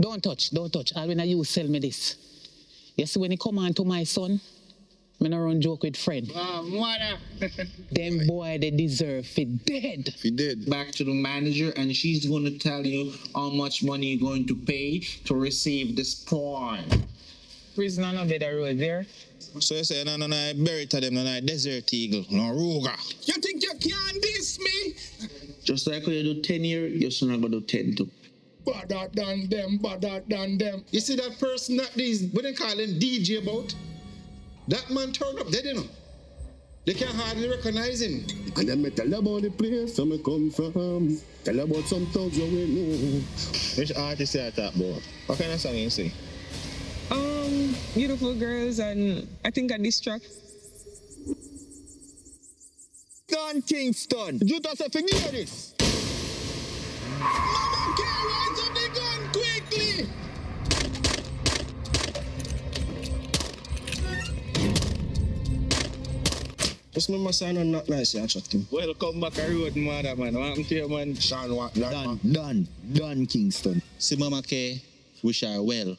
Don't touch. All when you sell me this. You see when he come on to my son, me no run joke with Fred. Them boy, they deserve fit dead. He did. Back to the manager, and she's going to tell you how much money you're going to pay to receive this porn. Prisoner no bed a road there. So you say, no, bury to them, no, desert eagle, no, Ruga. You think you can diss me? Just like when you do 10 years, your son are going to do 10 too. Better than them. You see that person that these, what they call him, DJ about? That man turned up dead, you know. They can hardly recognize him. And then me tell about the place where me come from. Tell about some thugs where we know. Which artist you talk about? What kind of song you sing? Beautiful Girls, and I think at this track. Don Kingston, you just have to hear this. Mama can't rise up the gun quickly. Just remember saying not nice, you shot him. Welcome back a road, mother, man. What happened to you, man? Sean, what? Don Kingston. See Mama K, wish her well.